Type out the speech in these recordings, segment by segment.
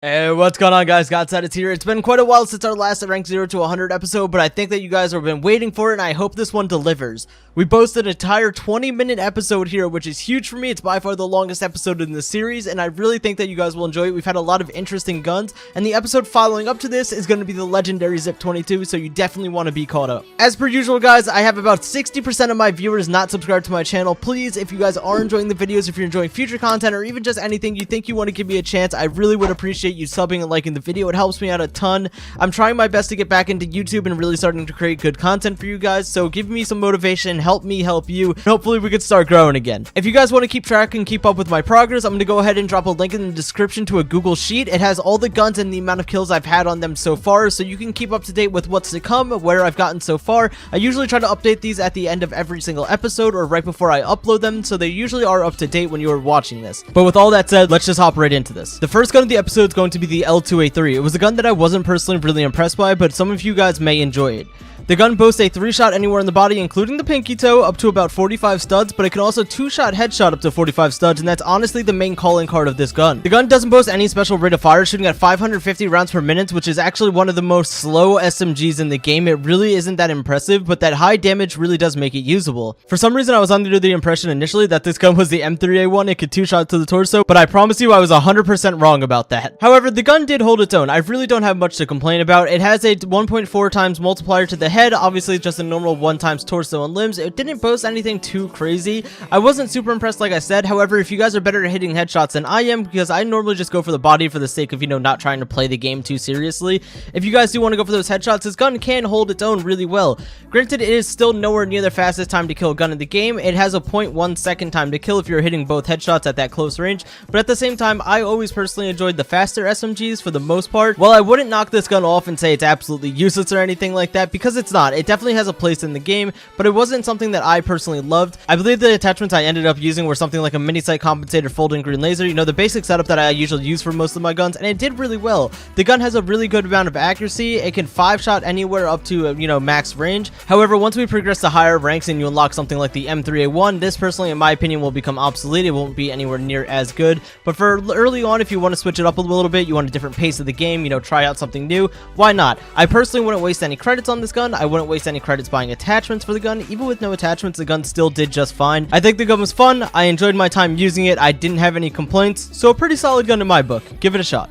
Hey, what's going on, guys? Godstatus here. It's been quite a while since our last Rank 0 to 100 episode, but I think that you guys have been waiting for it, and I hope this one delivers. We posted an entire 20-minute episode here, which is huge for me. It's by far the longest episode in the series, and I really think that you guys will enjoy it. We've had a lot of interesting guns, and the episode following up to this is going to be the legendary Zip 22, so you definitely want to be caught up. As per usual, guys, I have about 60% of my viewers not subscribed to my channel. Please, if you guys are enjoying the videos, if you're enjoying future content, or even just anything you think you want to give me a chance, I really would appreciate you subbing and liking the video. It helps me out a ton. I'm trying my best to get back into YouTube and really starting to create good content for you guys, so give me some motivation, help me help you, and hopefully we can start growing again. If you guys want to keep track and keep up with my progress, I'm going to go ahead and drop a link in the description to a Google Sheet. It has all the guns and the amount of kills I've had on them so far, so you can keep up to date with what's to come, where I've gotten so far. I usually try to update these at the end of every single episode or right before I upload them, so they usually are up to date when you are watching this. But with all that said, let's just hop right into this. The first gun of the episode is going to be the L2A3. It was a gun that I wasn't personally really impressed by, but some of you guys may enjoy it. The gun boasts a 3-shot anywhere in the body, including the pinky toe, up to about 45 studs, but it can also 2-shot headshot up to 45 studs, and that's honestly the main calling card of this gun. The gun doesn't boast any special rate of fire, shooting at 550 rounds per minute, which is actually one of the most slow SMGs in the game. It really isn't that impressive, but that high damage really does make it usable. For some reason, I was under the impression initially that this gun was the M3A1. It could 2-shot to the torso, but I promise you I was 100% wrong about that. However, the gun did hold its own. I really don't have much to complain about. It has a 1.4 times multiplier to the head, obviously just a normal 1 times torso and limbs. It didn't boast anything too crazy. I wasn't super impressed, like I said. However, if you guys are better at hitting headshots than I am, because I normally just go for the body for the sake of, not trying to play the game too seriously. If you guys do want to go for those headshots, this gun can hold its own really well. Granted, it is still nowhere near the fastest time to kill gun in the game. It has a 0.1 second time to kill if you're hitting both headshots at that close range, but at the same time, I always personally enjoyed the faster SMGs for the most part. While I wouldn't knock this gun off and say it's absolutely useless or anything like that, because it's not. It definitely has a place in the game, but it wasn't something that I personally loved. I believe the attachments I ended up using were something like a mini sight compensator, folding green laser, the basic setup that I usually use for most of my guns, and it did really well. The gun has a really good amount of accuracy. It can 5-shot anywhere up to max range. However, once we progress to higher ranks and you unlock something like the M3A1, this personally in my opinion will become obsolete. It won't be anywhere near as good, but for early on, if you want to switch it up a little bit, you want a different pace of the game, try out something new, why not? I personally wouldn't waste any credits on this gun. I wouldn't waste any credits buying attachments for the gun. Even with no attachments, the gun still did just fine. I think the gun was fun. I enjoyed my time using it. I didn't have any complaints, so a pretty solid gun in my book. Give it a shot.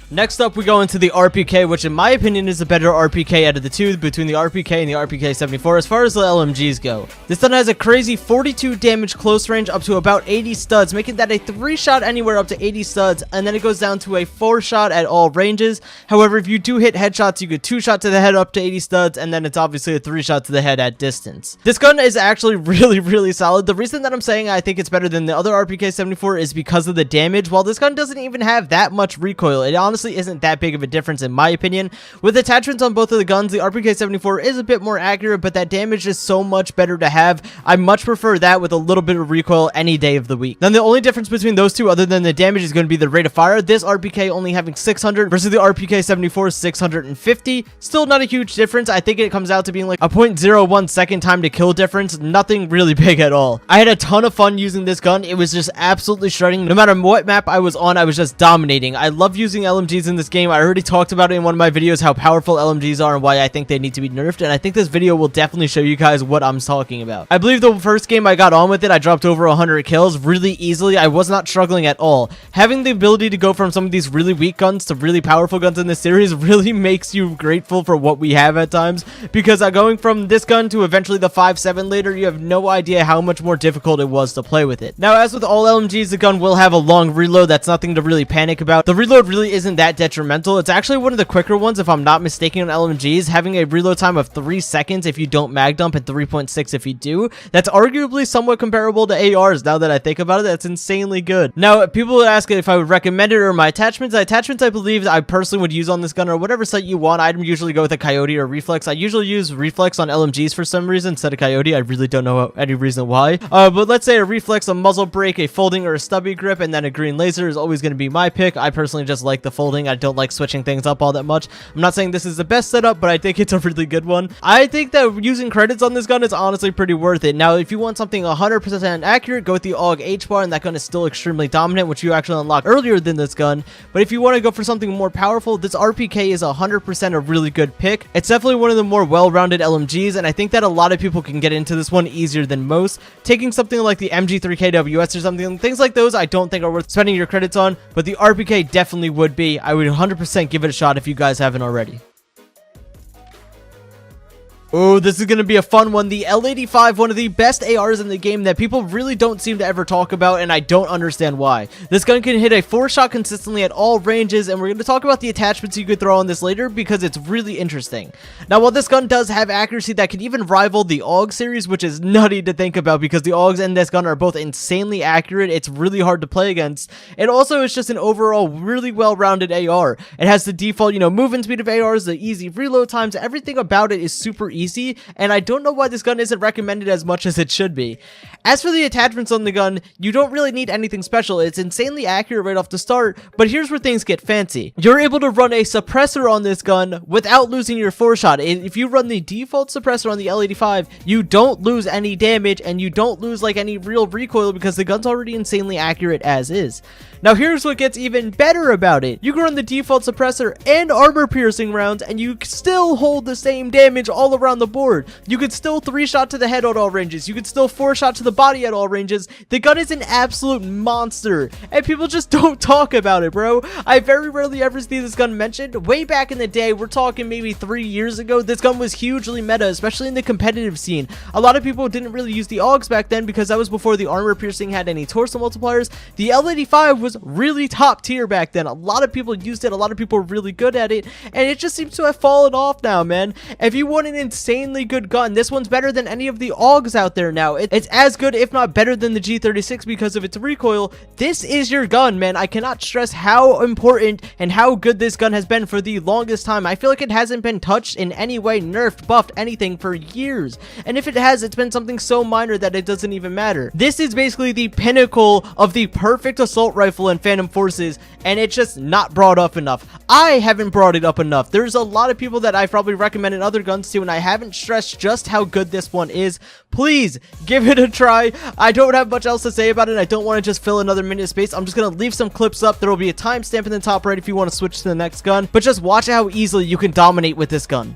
Next up, we go into the RPK, which in my opinion is the better RPK out of the two, between the RPK and the RPK 74 as far as the LMGs go. This gun has a crazy 42 damage close range up to about 80 studs, making that a 3-shot anywhere up to 80 studs, and then it goes down to a 4-shot at all ranges. However, if you do hit headshots, you get 2-shot to the head up to 80 studs, and then it's obviously a 3-shot to the head at distance. This gun is actually really solid. The reason that I'm saying I think it's better than the other RPK 74 is because of the damage. While this gun doesn't even have that much recoil, it honestly isn't that big of a difference in my opinion. With attachments on both of the guns, the RPK 74 is a bit more accurate, but that damage is so much better to have. I much prefer that with a little bit of recoil any day of the week. Then the only difference between those two other than the damage is going to be the rate of fire. This RPK only having 600 versus the RPK 74 650. Still not a huge difference. I think it comes out to being like a 0.01 second time to kill difference. Nothing really big at all. I had a ton of fun using this gun. It was just absolutely shredding. No matter what map I was on, I was just dominating. I love using LMGs in this game. I already talked about it in one of my videos, how powerful LMGs are and why I think they need to be nerfed, and I think this video will definitely show you guys what I'm talking about. I believe the first game I got on with it, I dropped over 100 kills really easily. I was not struggling at all. Having the ability to go from some of these really weak guns to really powerful guns in this series really makes you grateful for what we have at times, because going from this gun to eventually the 5.7 later, you have no idea how much more difficult it was to play with it. Now, as with all LMGs, the gun will have a long reload. That's nothing to really panic about. The reload really isn't that detrimental. It's actually one of the quicker ones, if I'm not mistaken, on LMGs, having a reload time of 3 seconds if you don't mag dump and 3.6 if you do. That's arguably somewhat comparable to ARs now that I think about it. That's insanely good. Now, people would ask if I would recommend it or my attachments. The attachments I believe I personally would use on this gun, or whatever sight you want. I'd usually go with a Coyote or Reflex. I usually use Reflex on LMGs for some reason instead of Coyote. I really don't know any reason why. But let's say a Reflex, a muzzle brake, a folding or a stubby grip, and then a green laser is always going to be my pick. I personally just like the folding holding. I don't like switching things up all that much. I'm not saying this is the best setup, but I think it's a really good one. I think that using credits on this gun is honestly pretty worth it. Now, if you want something 100% accurate, go with the AUG H-bar, and that gun is still extremely dominant, which you actually unlocked earlier than this gun. But if you want to go for something more powerful, this RPK is 100% a really good pick. It's definitely one of the more well-rounded LMGs, and I think that a lot of people can get into this one easier than most. Taking something like the MG3KWS or something, things like those, I don't think are worth spending your credits on, but the RPK definitely would be. I would 100% give it a shot if you guys haven't already. Oh, this is going to be a fun one. The L85, one of the best ARs in the game that people really don't seem to ever talk about, and I don't understand why. This gun can hit a 4-shot consistently at all ranges, and we're going to talk about the attachments you could throw on this later because it's really interesting. Now, while this gun does have accuracy that can even rival the AUG series, which is nutty to think about because the AUGs and this gun are both insanely accurate, it's really hard to play against. It also is just an overall really well-rounded AR. It has the default, movement speed of ARs, the easy reload times, everything about it is super easy, and I don't know why this gun isn't recommended as much as it should be. As for the attachments on the gun, you don't really need anything special. It's insanely accurate right off the start, but here's where things get fancy. You're able to run a suppressor on this gun without losing your 4-shot. If you run the default suppressor on the L85, you don't lose any damage, and you don't lose like any real recoil because the gun's already insanely accurate as is. Now here's what gets even better about it. You can run the default suppressor and armor piercing rounds, and you still hold the same damage all around the board. You could still 3-shot to the head at all ranges. You could still 4-shot to the body at all ranges. The gun is an absolute monster, and people just don't talk about it, bro. I very rarely ever see this gun mentioned. Way back in the day, we're talking maybe 3 years ago, this gun was hugely meta, especially in the competitive scene. A lot of people didn't really use the AUGs back then because that was before the armor piercing had any torso multipliers. The L85 was really top tier back then. A lot of people used it, a lot of people were really good at it, and it just seems to have fallen off now, man. If you want an insanely good gun, this one's better than any of the AUGs out there now. It's as good, if not better, than the G36 because of its recoil. This is your gun, man. I cannot stress how important and how good this gun has been for the longest time. I feel like it hasn't been touched in any way, nerfed, buffed, anything for years, and if it has, it's been something so minor that it doesn't even matter. This is basically the pinnacle of the perfect assault rifle in Phantom Forces, and it's just not brought up enough. I haven't brought it up enough. There's a lot of people that I've probably recommended other guns to, and I haven't stressed just how good this one is. Please give it a try. I don't have much else to say about it. I don't want to just fill another minute of space. I'm just going to leave some clips up. There will be a timestamp in the top right if you want to switch to the next gun, but just watch how easily you can dominate with this gun.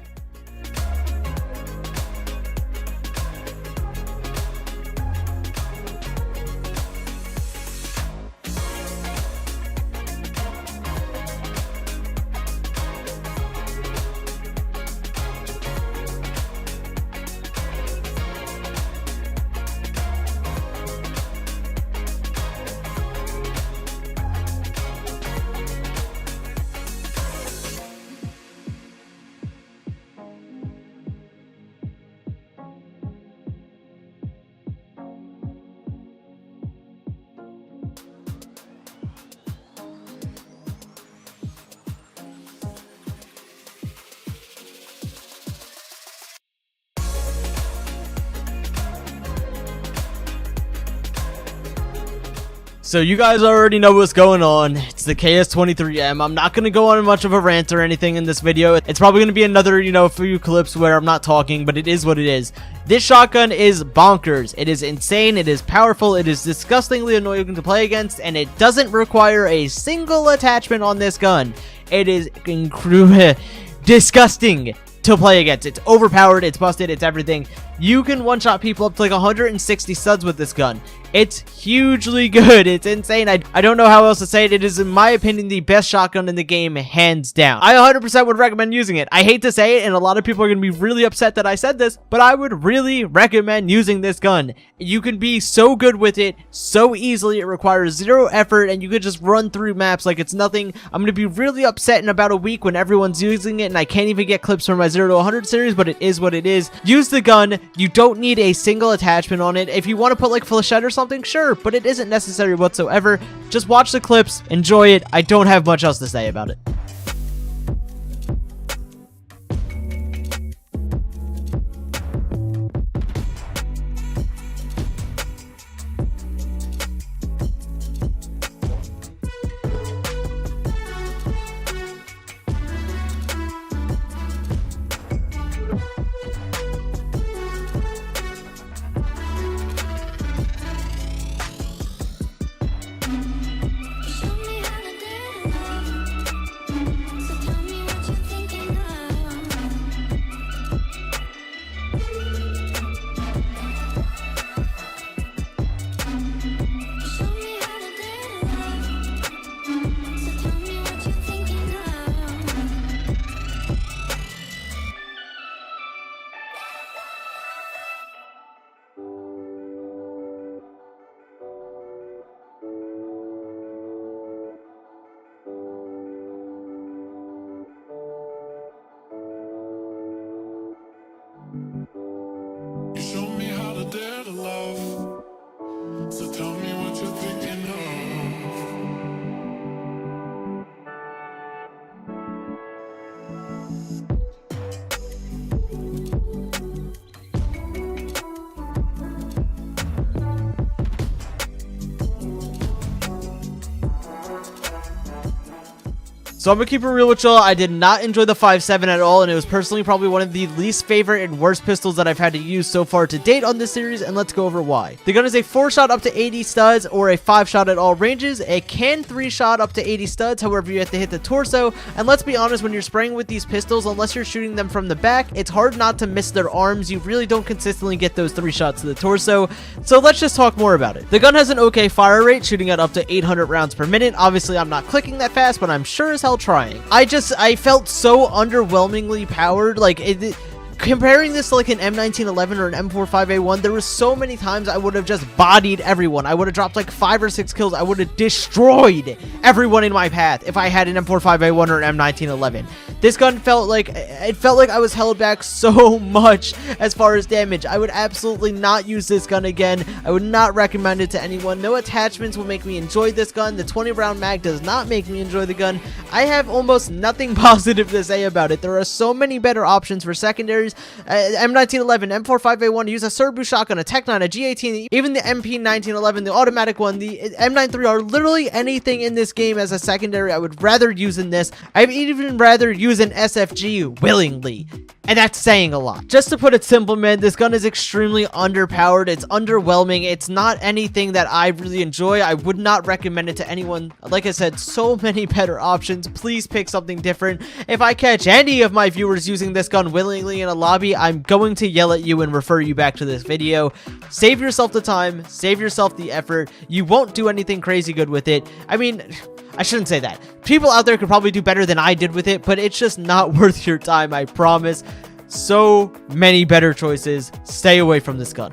So you guys already know what's going on. It's the KS23M. I'm not going to go on much of a rant or anything in this video. It's probably going to be another, few clips where I'm not talking, but it is what it is. This shotgun is bonkers. It is insane. It is powerful. It is disgustingly annoying to play against, and it doesn't require a single attachment on this gun. It is disgusting to play against. It's overpowered. It's busted. It's everything. You can one-shot people up to like 160 studs with this gun. It's hugely good. It's insane. I don't know how else to say it. It is, in my opinion, the best shotgun in the game, hands down. I 100% would recommend using it. I hate to say it, and a lot of people are going to be really upset that I said this, but I would really recommend using this gun. You can be so good with it so easily. It requires zero effort, and you could just run through maps like it's nothing. I'm going to be really upset in about a week when everyone's using it, and I can't even get clips from my 0 to 100 series, but it is what it is. Use the gun. You don't need a single attachment on it. If you want to put like flechette or something, sure, but it isn't necessary whatsoever. Just watch the clips, enjoy it. I don't have much else to say about it. So I'm gonna keep it real with y'all. I did not enjoy the 5.7 at all, and it was personally probably one of the least favorite and worst pistols that I've had to use so far to date on this series, and let's go over why. The gun is a 4-shot up to 80 studs, or a 5-shot at all ranges. It can 3-shot up to 80 studs, however you have to hit the torso, and let's be honest, when you're spraying with these pistols, unless you're shooting them from the back, it's hard not to miss their arms. You really don't consistently get those 3 shots to the torso, so let's just talk more about it. The gun has an okay fire rate, shooting at up to 800 rounds per minute. Obviously, I'm not clicking that fast, but I'm sure as hell trying. I felt so underwhelmingly powered. Like, comparing this to like an M1911 or an M45A1, there were so many times I would have just bodied everyone. I would have dropped like 5 or 6 kills. I would have destroyed everyone in my path if I had an M45A1 or an M1911. This gun felt like I was held back so much as far as damage. I would absolutely not use this gun again. I would not recommend it to anyone. No attachments will make me enjoy this gun. The 20 round mag does not make me enjoy the gun. I have almost nothing positive to say about it. There are so many better options for secondaries. M1911, M45A1, use a Serbu shotgun, a Tech 9, a G18, even the MP1911, the automatic one, the M93R, literally anything in this game as a secondary I would rather use than this. I'd even rather use an SFG willingly. And that's saying a lot. Just to put it simple, man, this gun is extremely underpowered. It's underwhelming. It's not anything that I really enjoy. I would not recommend it to anyone. Like I said, so many better options. Please pick something different. If I catch any of my viewers using this gun willingly in a lobby, I'm going to yell at you and refer you back to this video. Save yourself the time. Save yourself the effort. You won't do anything crazy good with it. I mean, I shouldn't say that. People out there could probably do better than I did with it, but it's just not worth your time, I promise. So many better choices. Stay away from this gun.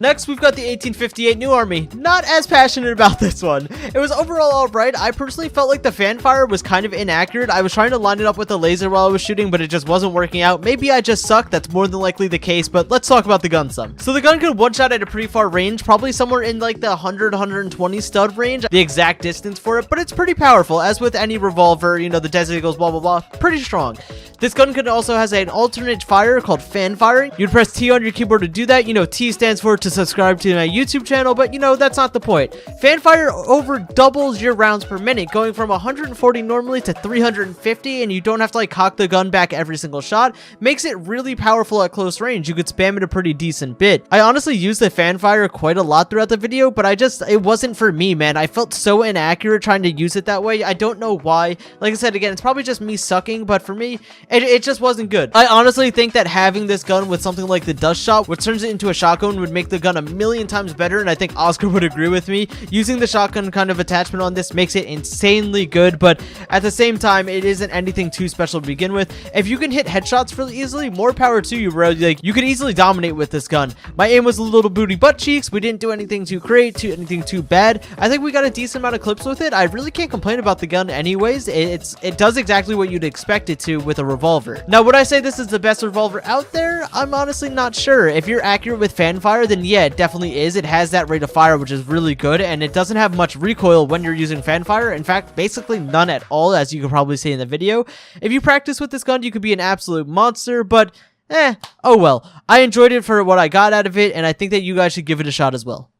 Next, we've got the 1858 New Army. Not as passionate about this one. It was overall alright. I personally felt like the fanfire was kind of inaccurate. I was trying to line it up with a laser while I was shooting, but it just wasn't working out. Maybe I just suck. That's more than likely the case, but let's talk about the gun some. So the gun could one-shot at a pretty far range, probably somewhere in like the 100, 120 stud range, the exact distance for it, but it's pretty powerful. As with any revolver, you know, the Desert Eagles, blah, blah, blah, pretty strong. This gun could also has an alternate fire called fan firing. You'd press T on your keyboard to do that. You know, T stands for to subscribe to my YouTube channel, but you know, that's not the point. Fan fire over doubles your rounds per minute, going from 140 normally to 350, and you don't have to like cock the gun back every single shot. Makes it really powerful at close range. You could spam it a pretty decent bit. I honestly used the fan fire quite a lot throughout the video, but it wasn't for me, man. I felt so inaccurate trying to use it that way. I don't know why. Like I said, again, it's probably just me sucking, but for me, it just wasn't good. I honestly think that having this gun with something like the dust shot, which turns it into a shotgun, would make the gun a million times better, and I think Oscar would agree with me. Using the shotgun kind of attachment on this makes it insanely good, but at the same time, it isn't anything too special to begin with. If you can hit headshots really easily, more power to you, bro. Like, you could easily dominate with this gun. My aim was a little booty butt cheeks. We didn't do anything too great, anything too bad. I think we got a decent amount of clips with it. I really can't complain about the gun anyways. It does exactly what you'd expect it to with a revolver. Now, would I say this is the best revolver out there? I'm honestly not sure. If you're accurate with fan fire, then yeah, it definitely is. It has that rate of fire, which is really good, and it doesn't have much recoil when you're using fan fire. In fact, basically none at all, as you can probably see in the video. If you practice with this gun, you could be an absolute monster, but oh well. I enjoyed it for what I got out of it, and I think that you guys should give it a shot as well.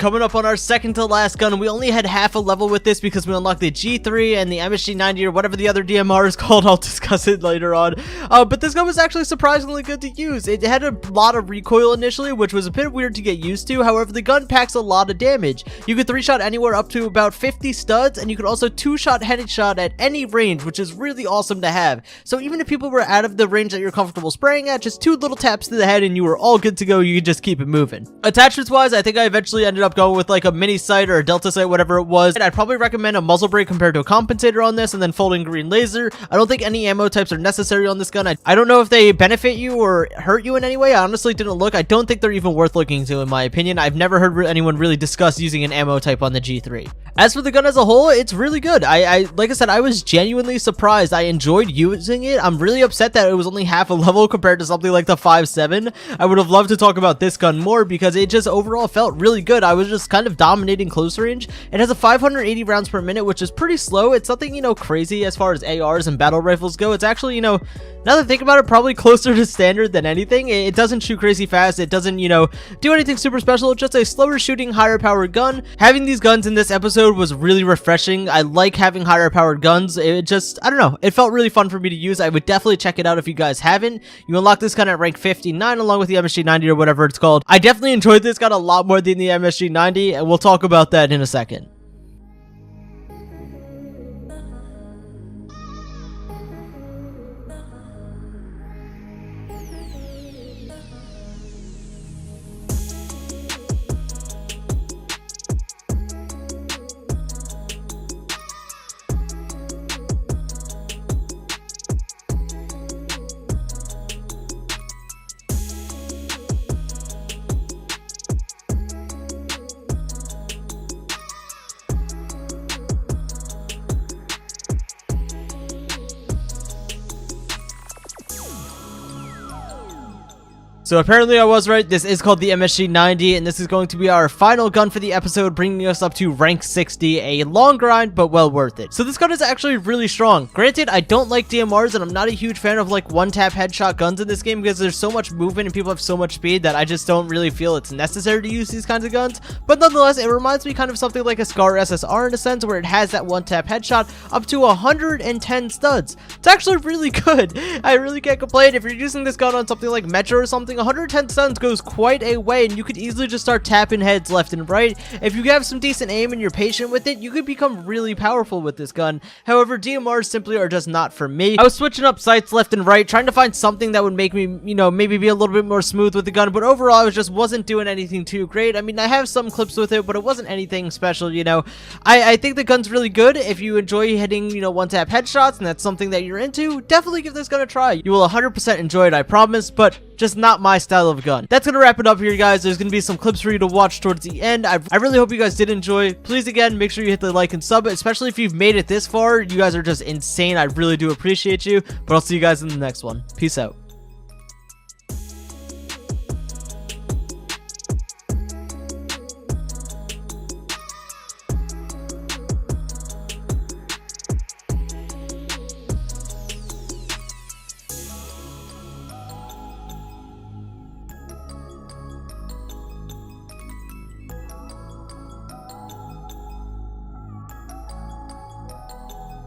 coming up on our second to last gun. We only had half a level with this because we unlocked the G3 and the MSG90 or whatever the other DMR is called. I'll discuss it later on. But this gun was actually surprisingly good to use. It had a lot of recoil initially, which was a bit weird to get used to. However, the gun packs a lot of damage. You could 3-shot anywhere up to about 50 studs, and you could also 2-shot headshot at any range, which is really awesome to have. So even if people were out of the range that you're comfortable spraying at, just 2 little taps to the head and you were all good to go. You could just keep it moving. Attachments wise, I think I eventually ended up going with like a mini sight or a delta sight, whatever it was. I'd probably recommend a muzzle brake compared to a compensator on this, and then folding green laser. I don't think any ammo types are necessary on this gun. I don't know if they benefit you or hurt you in any way. I honestly didn't look. I don't think they're even worth looking to, in my opinion. I've never heard anyone really discuss using an ammo type on the G3. As for the gun as a whole, it's really good. Like I said, I was genuinely surprised. I enjoyed using it. I'm really upset that it was only half a level compared to something like the 5.7. I would have loved to talk about this gun more because it just overall felt really good. I was just kind of dominating close range. It has a 580 rounds per minute, which is pretty slow. It's nothing, crazy as far as ARs and battle rifles go. It's actually, now that I think about it, probably closer to standard than anything. It doesn't shoot crazy fast. It doesn't, do anything super special. It's just a slower shooting, higher powered gun. Having these guns in this episode was really refreshing. I like having higher powered guns. It just, I don't know. It felt really fun for me to use. I would definitely check it out if you guys haven't. You unlock this gun at rank 59 along with the MSG90 or whatever it's called. I definitely enjoyed this gun a lot more than the MSG90, and we'll talk about that in a second. So apparently I was right. This is called the MSG90, and this is going to be our final gun for the episode, bringing us up to rank 60. A long grind, but well worth it. So this gun is actually really strong. Granted, I don't like DMRs, and I'm not a huge fan of like one-tap headshot guns in this game because there's so much movement and people have so much speed that I just don't really feel it's necessary to use these kinds of guns. But nonetheless, it reminds me kind of something like a Scar SSR in a sense, where it has that one-tap headshot up to 110 studs. It's actually really good. I really can't complain. If you're using this gun on something like Metro or something, 110 stuns goes quite a way, and you could easily just start tapping heads left and right. If you have some decent aim and you're patient with it, you could become really powerful with this gun. However, DMRs simply are just not for me. I was switching up sights left and right, trying to find something that would make me, maybe be a little bit more smooth with the gun, but overall, I just wasn't doing anything too great. I mean, I have some clips with it, but it wasn't anything special, I think the gun's really good. If you enjoy hitting, one-tap headshots, and that's something that you're into, definitely give this gun a try. You will 100% enjoy it, I promise, but just not my style of gun. That's gonna wrap it up here, guys. There's gonna be some clips for you to watch towards the end. I really hope you guys did enjoy. Please, again, make sure you hit the like and sub, especially if you've made it this far. You guys are just insane. I really do appreciate you, but I'll see you guys in the next one. Peace out.